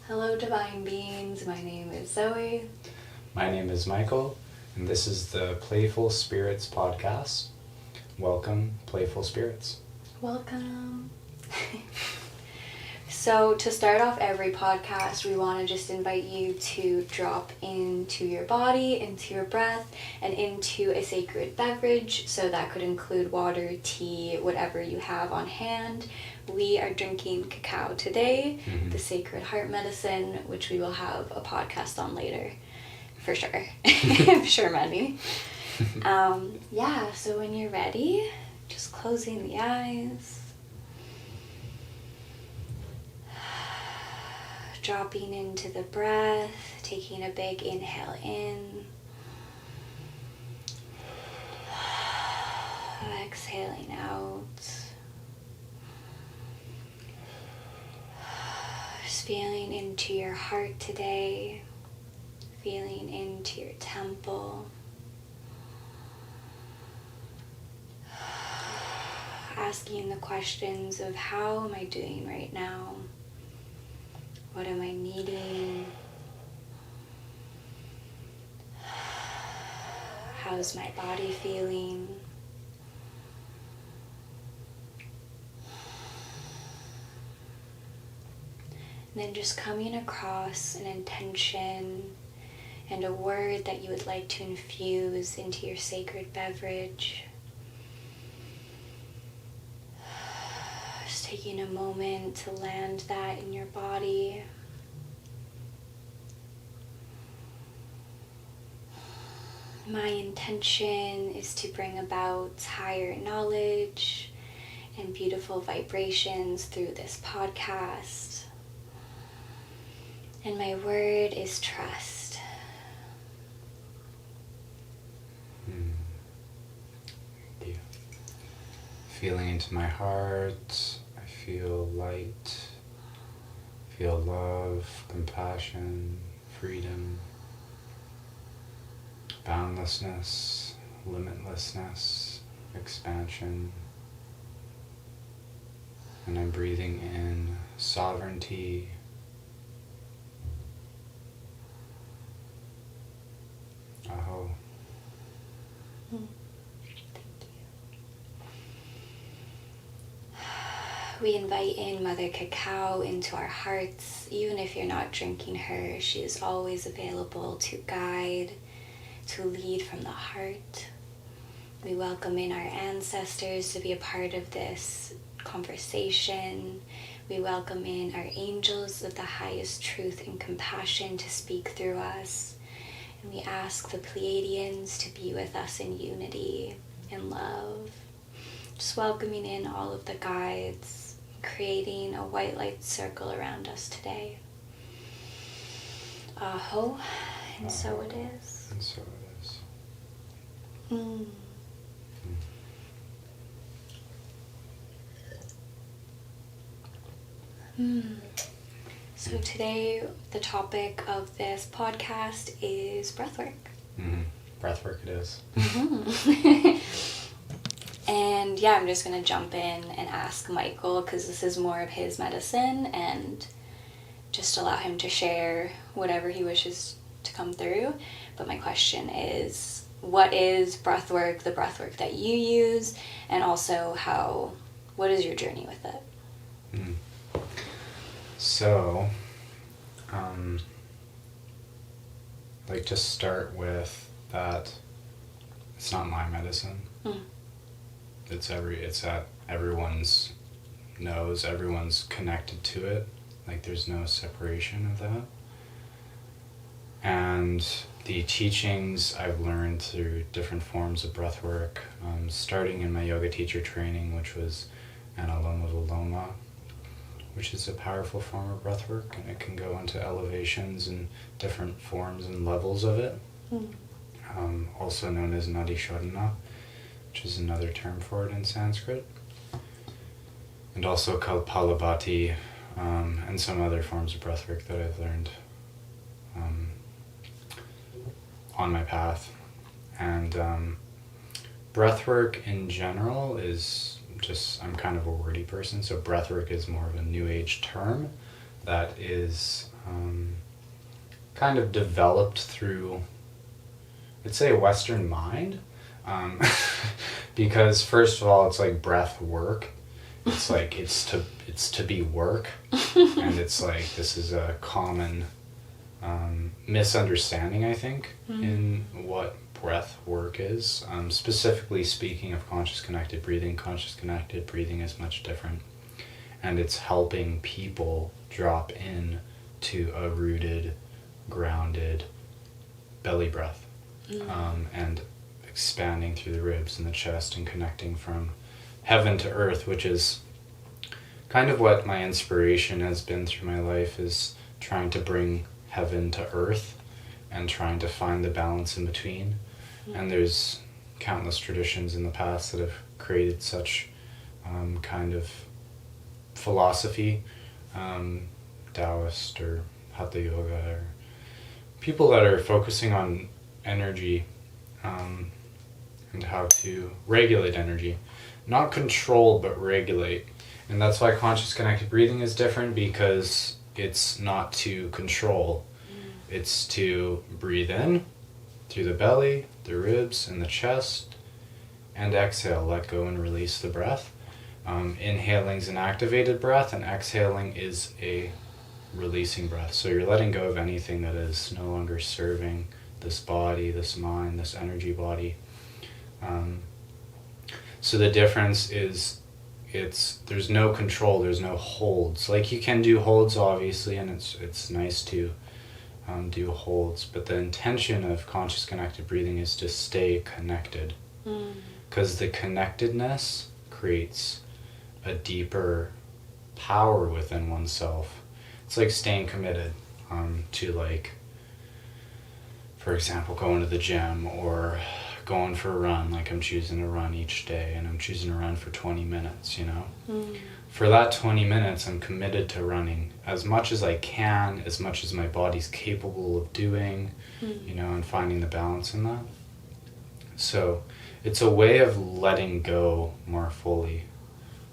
Hello, divine beings. My name is Zoe. My name is Michael, and this is the Playful Spirits podcast. Welcome, Playful Spirits. Welcome. So, to start off every podcast, we want to just invite you to drop into your body, into your breath, and into a sacred beverage. So, that could include water, tea, whatever you have on hand. We are drinking cacao today, the sacred heart medicine, which we will have a podcast on later, for sure. I'm sure many. So when you're ready, just closing the eyes. Dropping into the breath, taking a big inhale in. Exhaling out. Just feeling into your heart today, feeling into your temple. Asking the questions of how am I doing right now? What am I needing? How's my body feeling? And then just coming across an intention and a word that you would like to infuse into your sacred beverage. Just taking a moment to land that in your body. My intention is to bring about higher knowledge and beautiful vibrations through this podcast. And my word is trust. Thank you. Feeling into my heart, I feel light, feel love, compassion, freedom, boundlessness, limitlessness, expansion. And I'm breathing in sovereignty, aho. Thank you. We invite in Mother Cacao into our hearts. Even if you're not drinking her, she is always available to guide, to lead from the heart. We welcome in our ancestors to be a part of this conversation. We welcome in our angels of the highest truth and compassion to speak through us. And we ask the Pleiadians to be with us in unity and love. Just welcoming in all of the guides, creating a white light circle around us today. Aho, and so it is. And so it is. So today, the topic of this podcast is breathwork. Breathwork it is. And yeah, I'm just going to jump in and ask Michael, because this is more of his medicine, and just allow him to share whatever he wishes to come through. But my question is, what is breathwork, the breathwork that you use, and also what is your journey with it? So, like to start with that, it's not my medicine. It's at everyone's knows, everyone's connected to it. Like there's no separation of that. And the teachings I've learned through different forms of breath work, starting in my yoga teacher training, which was Anuloma Viloma, which is a powerful form of breath work, and it can go into elevations and different forms and levels of it. Also known as Nadi Shodhana, which is another term for it in Sanskrit. And also called Palabhati, and some other forms of breath work that I've learned on my path. And breathwork in general is just, I'm kind of a wordy person, so breathwork is more of a new age term that is kind of developed through, I'd say, Western mind. Because first of all, it's like breath work. It's like it's to be work, and it's like this is a common misunderstanding, I think, in what breath work is. Specifically speaking of conscious connected breathing is much different, and it's helping people drop in to a rooted, grounded belly breath, and expanding through the ribs and the chest and connecting from heaven to earth, which is kind of what my inspiration has been through my life, is trying to bring heaven to earth and trying to find the balance in between. And there's countless traditions in the past that have created such kind of philosophy, Taoist or Hatha Yoga, or people that are focusing on energy, and how to regulate energy. Not control, but regulate. And that's why conscious connected breathing is different, because it's not to control. It's to breathe in through the belly, the ribs, and the chest, and exhale, let go and release the breath. Inhaling is an activated breath, and exhaling is a releasing breath. So you're letting go of anything that is no longer serving this body, this mind, this energy body. So the difference is there's no control, there's no holds. Like you can do holds obviously, and it's nice to do holds, but the intention of conscious connected breathing is to stay connected, because the connectedness creates a deeper power within oneself. It's like staying committed to, like, for example, going to the gym or going for a run. Like I'm choosing to run each day, and I'm choosing to run for 20 minutes, you know? For that 20 minutes, I'm committed to running as much as I can, as much as my body's capable of doing, you know, and finding the balance in that. So it's a way of letting go more fully.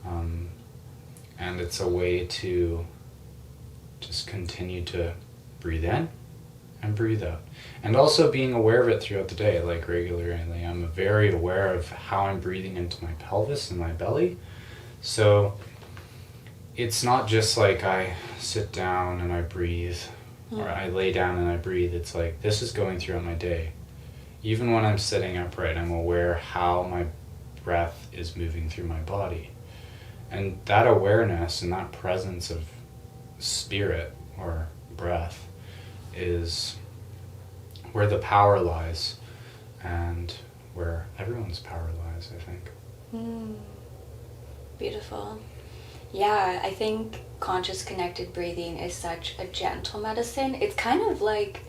And it's a way to just continue to breathe in and breathe out. And also being aware of it throughout the day, like regularly. I'm very aware of how I'm breathing into my pelvis and my belly. So it's not just like I sit down and I breathe, or I lay down and I breathe. It's like this is going throughout my day. Even when I'm sitting upright, I'm aware how my breath is moving through my body. And that awareness and that presence of spirit or breath is where the power lies, and where everyone's power lies, I think. Beautiful. Yeah, I think conscious connected breathing is such a gentle medicine. It's kind of like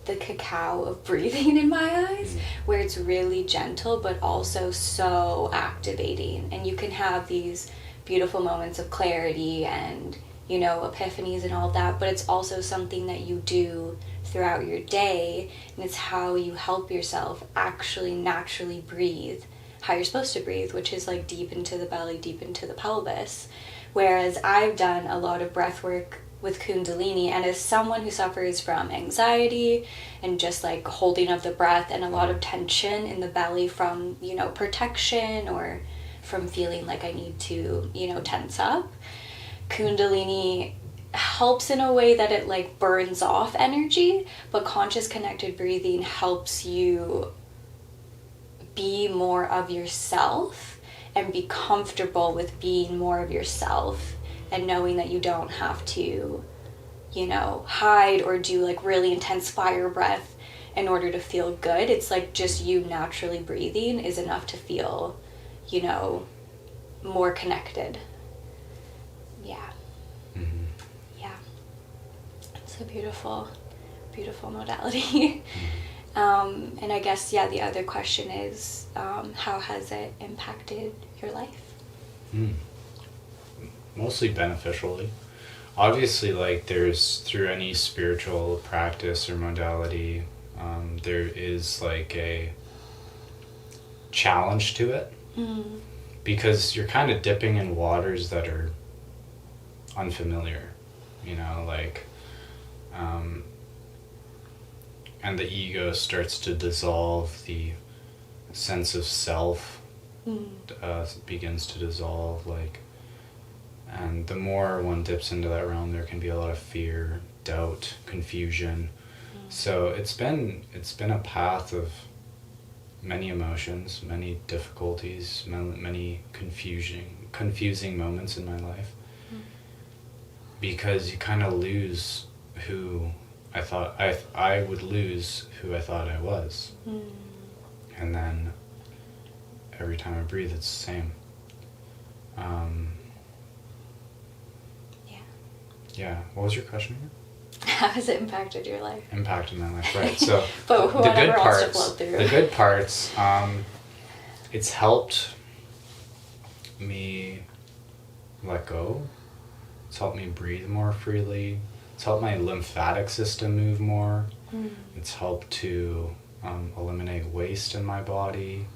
the cacao of breathing in my eyes, where it's really gentle but also so activating, and you can have these beautiful moments of clarity and, you know, epiphanies and all that, but it's also something that you do throughout your day, and it's how you help yourself actually naturally breathe how you're supposed to breathe, which is like deep into the belly, deep into the pelvis. Whereas I've done a lot of breath work with Kundalini, and as someone who suffers from anxiety and just like holding of the breath and a lot of tension in the belly from, you know, protection or from feeling like I need to, you know, tense up, Kundalini helps in a way that it like burns off energy, but conscious connected breathing helps you be more of yourself and be comfortable with being more of yourself, and knowing that you don't have to, you know, hide or do like really intense fire breath in order to feel good. It's like just you naturally breathing is enough to feel, you know, more connected. Yeah. Yeah. It's a beautiful, beautiful modality. And I guess, yeah, the other question is, how has it impacted your life? Mostly beneficially. Obviously, like, there's, through any spiritual practice or modality, there is like a challenge to it, because you're kind of dipping in waters that are unfamiliar, you know, like, and the ego starts to dissolve, the sense of self begins to dissolve, like, and the more one dips into that realm, there can be a lot of fear, doubt, confusion. So it's been a path of many emotions, many difficulties, many confusing moments in my life, because you kind of lose who I thought I would lose who I thought I was. And then every time I breathe, it's the same. Yeah. What was your question again? How has it impacted your life? Impacted my life, right. So but the good wants parts, to flow through. The good parts, it's helped me let go. It's helped me breathe more freely. It's helped my lymphatic system move more. It's helped to eliminate waste in my body.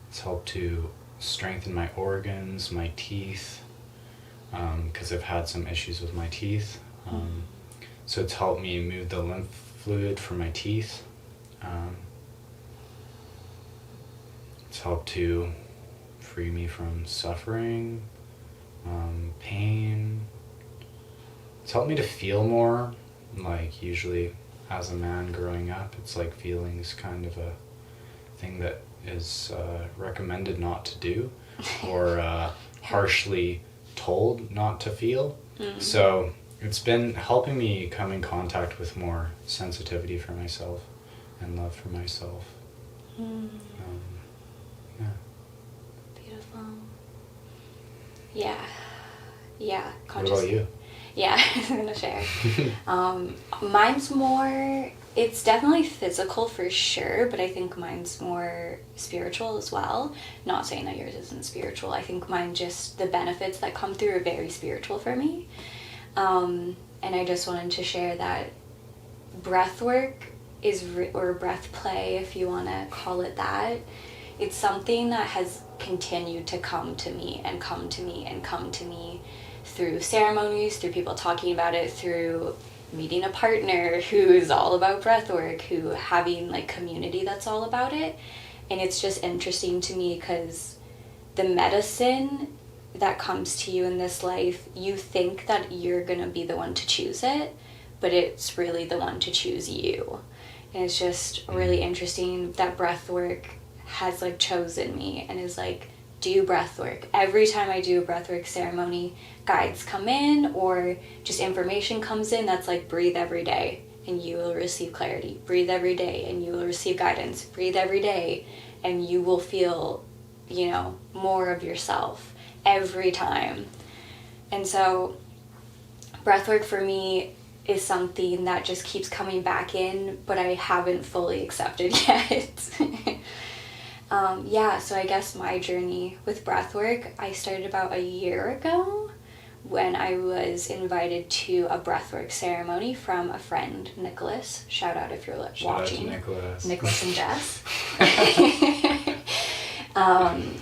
It's helped to strengthen my organs, my teeth, because I've had some issues with my teeth. So it's helped me move the lymph fluid from my teeth. It's helped to free me from suffering, pain. It's helped me to feel more. Like, usually as a man growing up, it's like feeling's kind of a thing that is recommended not to do, or harshly told not to feel. So it's been helping me come in contact with more sensitivity for myself and love for myself. Beautiful. Yeah. What about you? Yeah, I'm gonna share. Mine's more, it's definitely physical for sure, but I think mine's more spiritual as well. Not saying that yours isn't spiritual. I think mine, just the benefits that come through are very spiritual for me. And I just wanted to share that breathwork or BreathPLAY, if you want to call it that, it's something that has continued to come to me and come to me and come to me through ceremonies, through people talking about it, through meeting a partner who is all about breathwork, who having like community that's all about it. And it's just interesting to me because the medicine that comes to you in this life, you think that you're gonna be the one to choose it, but it's really the one to choose you. And it's just really interesting that breathwork has like chosen me and is like, do breathwork. Every time I do a breathwork ceremony, guides come in or just information comes in that's like, breathe every day and you will receive clarity. Breathe every day and you will receive guidance. Breathe every day and you will feel, more of yourself every time. And so breathwork for me is something that just keeps coming back in, but I haven't fully accepted yet. So I guess my journey with breathwork, I started about a year ago when I was invited to a breathwork ceremony from a friend, Nicholas. Shout out if you're watching. Shout out to Nicholas. Nicholas and Jess.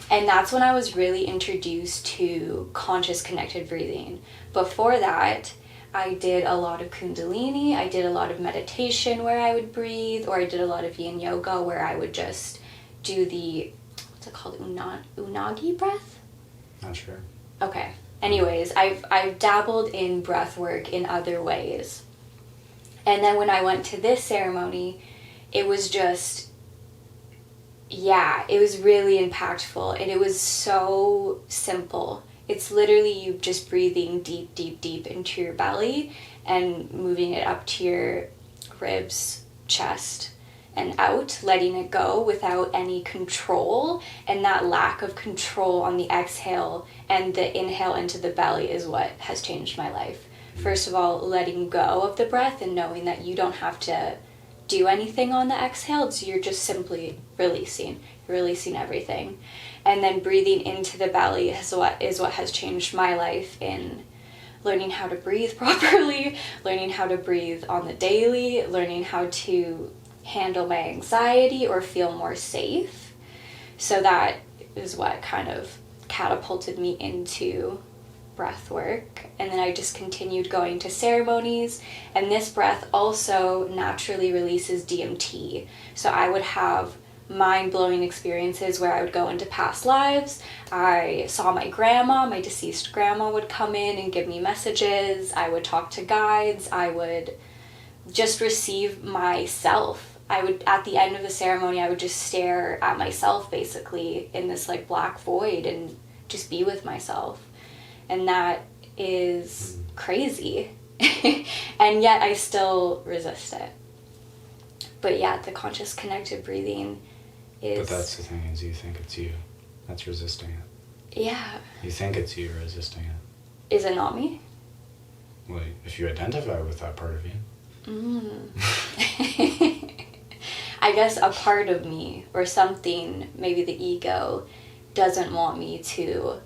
And that's when I was really introduced to conscious connected breathing. Before that, I did a lot of Kundalini, I did a lot of meditation where I would breathe, or I did a lot of yin yoga where I would just do the, what's it called, unagi breath? Not sure. Okay. Anyways, I've dabbled in breath work in other ways. And then when I went to this ceremony, it was just, it was really impactful, and it was so simple. It's literally you just breathing deep, deep, deep into your belly and moving it up to your ribs, chest, and out, letting it go without any control. And that lack of control on the exhale and the inhale into the belly is what has changed my life. First of all, letting go of the breath and knowing that you don't have to do anything on the exhale. So you're just simply releasing everything. And then breathing into the belly is what has changed my life in learning how to breathe properly, learning how to breathe on the daily, learning how to handle my anxiety or feel more safe. So that is what kind of catapulted me into breath work, and then I just continued going to ceremonies. And this breath also naturally releases DMT. So I would have mind-blowing experiences where I would go into past lives. I saw my grandma, my deceased grandma would come in and give me messages. I would talk to guides. I would just receive myself. I would, at the end of the ceremony, I would just stare at myself basically in this like black void and just be with myself. And that is crazy. And yet I still resist it. But yeah, the conscious connected breathing is... But that's the thing, is you think it's you that's resisting it. Yeah. You think it's you resisting it. Is it not me? Well, if you identify with that part of you. I guess a part of me or something, maybe the ego, doesn't want me to...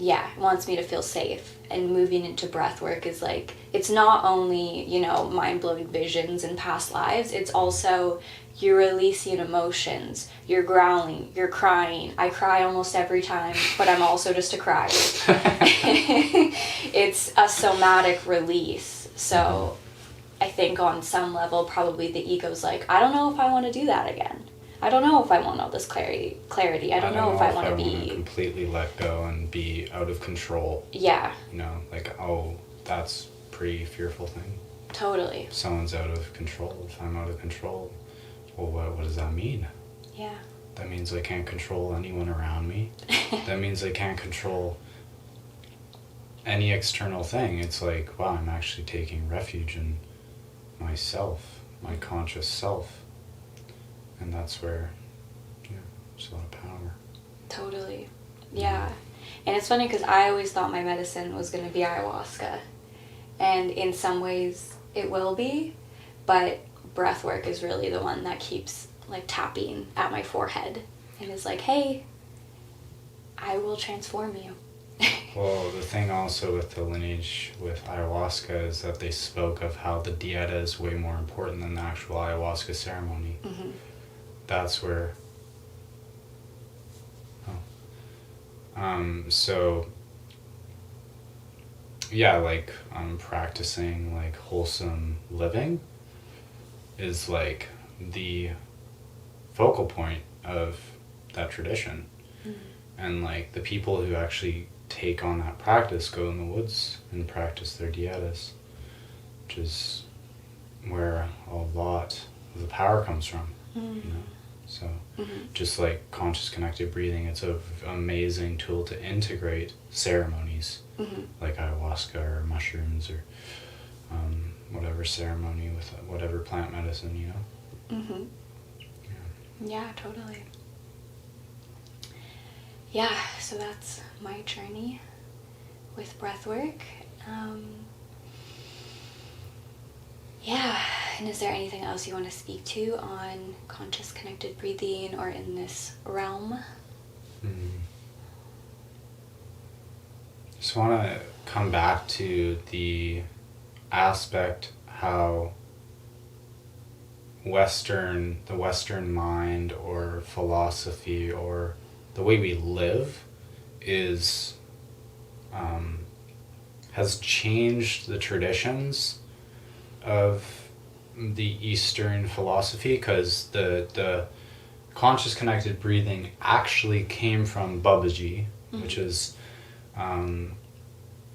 Yeah, wants me to feel safe. And moving into breath work is like, it's not only, you know, mind-blowing visions and past lives, it's also you're releasing emotions, you're growling, you're crying. I cry almost every time, but I'm also just a crier. It's a somatic release. So I think on some level, probably the ego's like, I don't know if I want to do that again. I don't know if I want all this clarity. I don't know if I want to be... completely let go and be out of control. Yeah. You know, like, oh, that's a pretty fearful thing. Totally. If someone's out of control, if I'm out of control, well, what does that mean? Yeah. That means I can't control anyone around me. That means I can't control any external thing. It's like, wow, I'm actually taking refuge in myself, my conscious self. And that's where, yeah, there's a lot of power. Totally. Yeah. And it's funny because I always thought my medicine was going to be ayahuasca. And in some ways it will be, but breath work is really the one that keeps like tapping at my forehead and is like, hey, I will transform you. Well, the thing also with the lineage with ayahuasca is that they spoke of how the dieta is way more important than the actual ayahuasca ceremony. Mm-hmm. That's where... so... Yeah, like, practicing, like, wholesome living is, like, the focal point of that tradition. Mm-hmm. And, like, the people who actually take on that practice go in the woods and practice their dietas, which is where a lot of the power comes from, you know? So, just like conscious connected breathing, it's an amazing tool to integrate ceremonies, like ayahuasca or mushrooms or whatever ceremony with whatever plant medicine, you know? Yeah, totally. Yeah, so that's my journey with breathwork. Yeah, and is there anything else you want to speak to on conscious connected breathing or in this realm? Just want to come back to the aspect how the Western mind or philosophy or the way we live is has changed the traditions of the Eastern philosophy, because the conscious connected breathing actually came from Babaji, which is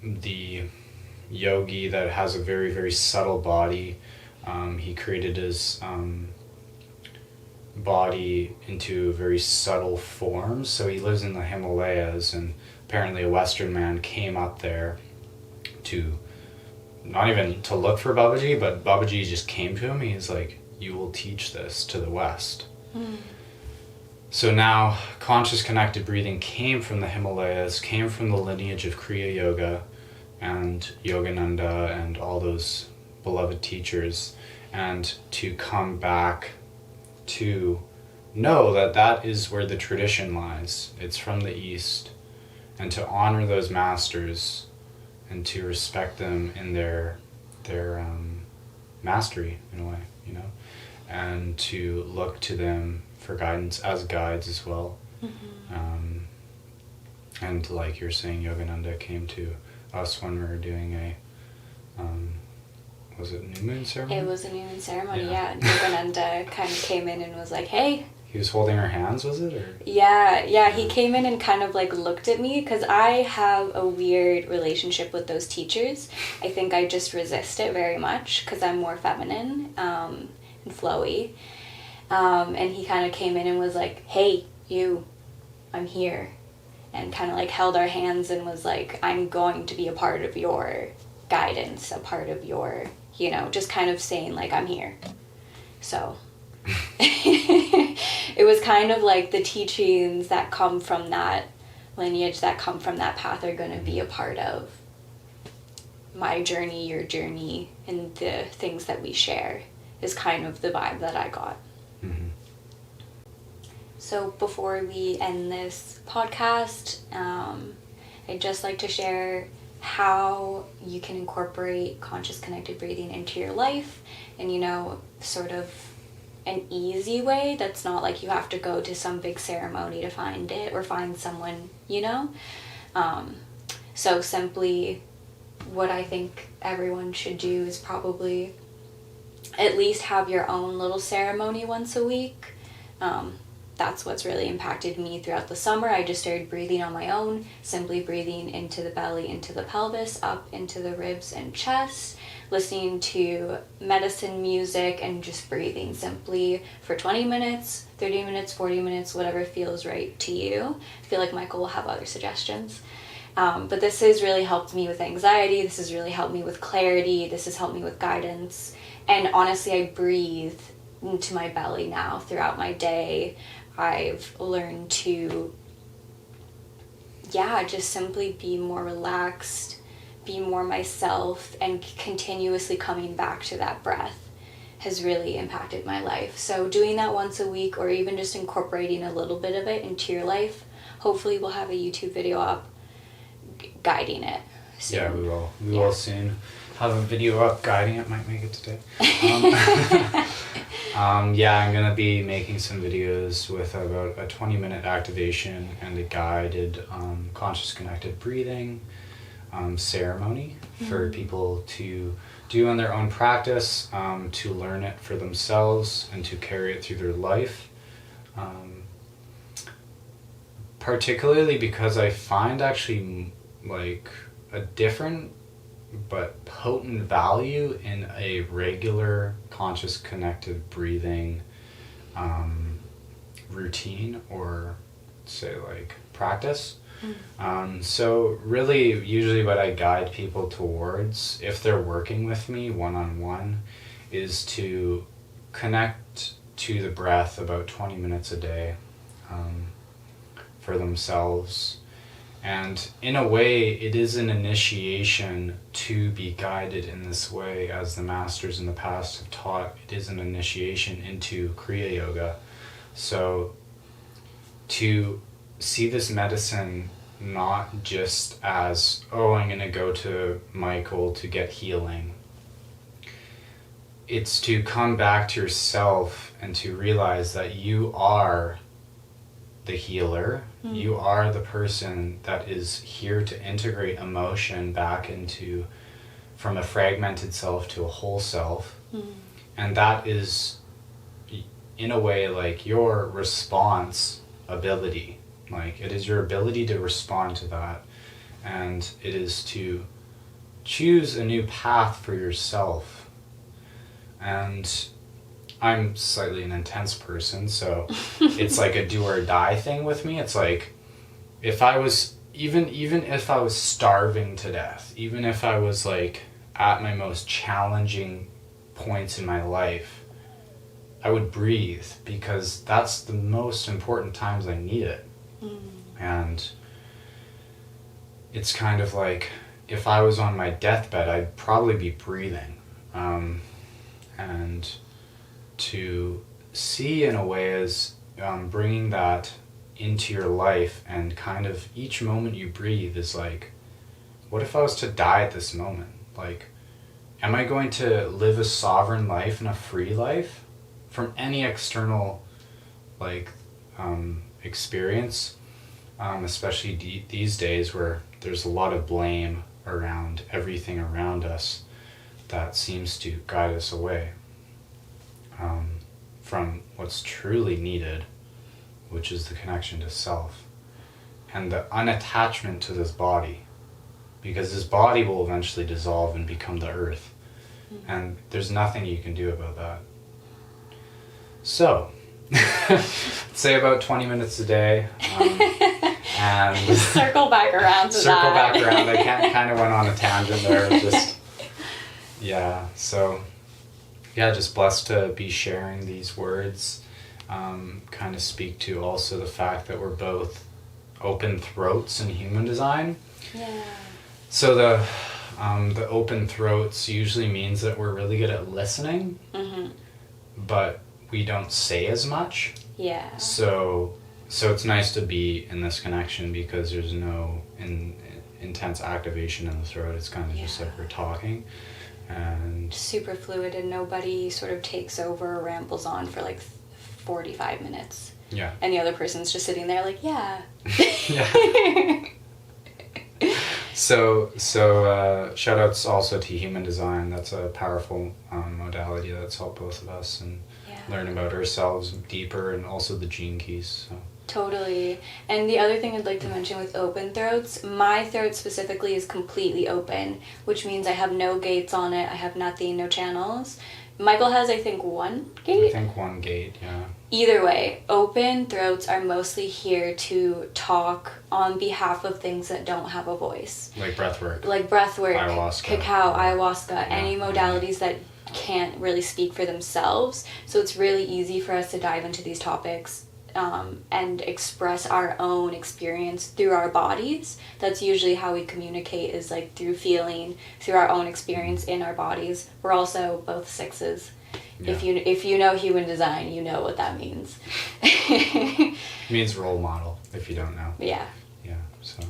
the yogi that has a very, very subtle body. He created his body into very subtle forms, so he lives in the Himalayas, and apparently a Western man came up there to, not even to look for Babaji, but Babaji just came to him. He's like, you will teach this to the West. So now conscious connected breathing came from the Himalayas, came from the lineage of Kriya Yoga and Yogananda and all those beloved teachers, and to come back to know that that is where the tradition lies. It's from the East, and to honor those masters and to respect them in their mastery, in a way, you know, and to look to them for guidance as guides as well. And like you're saying, Yogananda came to us when we were doing a, was it new moon ceremony? It was a new moon ceremony, yeah. Yogananda kind of came in and was like, hey. He was holding our hands, was it? Or? Yeah, he came in and kind of like looked at me, because I have a weird relationship with those teachers. I think I just resist it very much because I'm more feminine and flowy. And he kind of came in and was like, hey, you, I'm here. And kind of like held our hands and was like, I'm going to be a part of your guidance, a part of your, you know, just kind of saying like, I'm here. So it was kind of like the teachings that come from that lineage, that come from that path, are going to be a part of my journey, your journey, and the things that we share is kind of the vibe that I got. Mm-hmm. So before we end this podcast, I'd just like to share how you can incorporate conscious connected breathing into your life, and, you know, sort of an easy way that's not like you have to go to some big ceremony to find it or find someone, you know. So simply what I think everyone should do is probably at least have your own little ceremony once a week. That's what's really impacted me throughout the summer. I just started breathing on my own, simply breathing into the belly, into the pelvis, up into the ribs and chest, listening to medicine music, and just breathing simply for 20 minutes, 30 minutes, 40 minutes, whatever feels right to you. I feel like Michael will have other suggestions. But this has really helped me with anxiety. This has really helped me with clarity. This has helped me with guidance. And honestly, I breathe into my belly now throughout my day. I've learned to, just simply be more relaxed, be more myself, and continuously coming back to that breath has really impacted my life. So doing that once a week, or even just incorporating a little bit of it into your life, hopefully we'll have a YouTube video up guiding it soon. Yeah, we will. We will soon have a video up guiding it. Might make it today. I'm going to be making some videos with about a 20-minute activation and a guided conscious connected breathing ceremony for people to do in their own practice, to learn it for themselves and to carry it through their life. Particularly because I find actually like a different but potent value in a regular conscious connected breathing routine, or say like practice. So really usually what I guide people towards, if they're working with me one-on-one, is to connect to the breath about 20 minutes a day for themselves. And in a way, it is an initiation to be guided in this way, as the masters in the past have taught. It is an initiation into Kriya Yoga. So to see this medicine not just as, I'm going to go to Michael to get healing. It's to come back to yourself and to realize that you are the healer. You are the person that is here to integrate emotion back into, from a fragmented self to a whole self. And that is, in a way, like your response ability. Like, it is your ability to respond to that. And it is to choose a new path for yourself. And I'm slightly an intense person, so it's like a do or die thing with me. It's like, if I was, even if I was starving to death, even if I was like at my most challenging points in my life, I would breathe, because that's the most important times I need it. And it's kind of like, if I was on my deathbed, I'd probably be breathing. And to see in a way as bringing that into your life, and kind of each moment you breathe is like, what if I was to die at this moment? Like, am I going to live a sovereign life and a free life from any external like experience? especially these days where there's a lot of blame around everything around us that seems to guide us away from what's truly needed, which is the connection to self and the unattachment to this body, because this body will eventually dissolve and become the earth, and there's nothing you can do about that. So say about 20 minutes a day, and circle back around to circle that. back around. I kind of went on a tangent there. Just just blessed to be sharing these words. Kind of speak to also the fact that we're both open throats in human design. Yeah. So the open throats usually means that we're really good at listening, but we don't say as much. Yeah. So it's nice to be in this connection because there's no intense activation in the throat. It's kind of just like we're talking, and super fluid, and nobody sort of takes over or rambles on for like 45 minutes. Yeah. And the other person's just sitting there like, yeah. Yeah. So shout outs also to human design. That's a powerful modality that's helped both of us and learn about ourselves deeper, and also the gene keys. So. Totally. And the other thing I'd like to mention with open throats, my throat specifically is completely open, which means I have no gates on it. I have nothing, no channels. Michael has, I think, one gate? I think one gate, yeah. Either way, open throats are mostly here to talk on behalf of things that don't have a voice. Like breathwork. Ayahuasca. Cacao, ayahuasca, Yeah. any modalities that can't really speak for themselves. So it's really easy for us to dive into these topics and express our own experience through our bodies. That's usually how we communicate, is like through feeling, through our own experience in our bodies. We're also both 6s. Yeah. If you know human design, you know what that means. It means role model, if you don't know. Yeah. Yeah, so.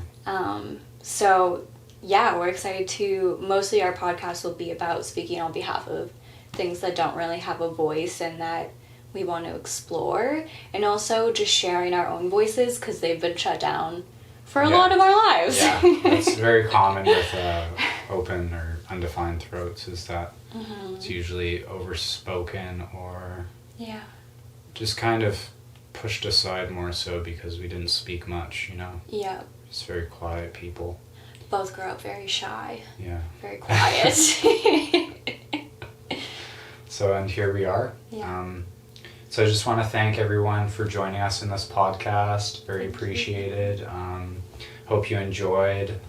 So, yeah, we're excited to, mostly our podcast will be about speaking on behalf of things that don't really have a voice and that we want to explore, and also just sharing our own voices because they've been shut down for a lot of our lives. Yeah, that's very common with open or undefined throats, is that it's usually overspoken or just kind of pushed aside more so because we didn't speak much, you know? Yeah. Just very quiet people. Both grew up very shy. Yeah. Very quiet. So, and here we are. Yeah. So I just want to thank everyone for joining us in this podcast. Very appreciated. Hope you enjoyed.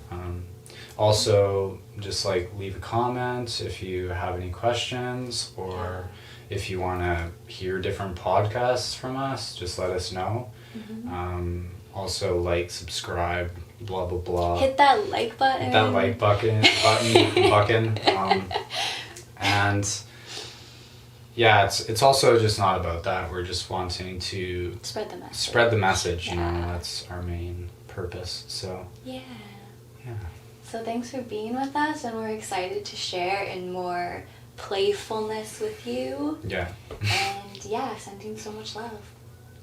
Also, just like leave a comment if you have any questions, or if you want to hear different podcasts from us, just let us know. Also, like, subscribe, blah, blah, blah. Hit that like button. Hit that like button. And yeah, it's also just not about that. We're just wanting to spread the message. You know, that's our main purpose. So yeah. So thanks for being with us, and we're excited to share in more playfulness with you. Yeah. And sending so much love.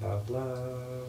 Love.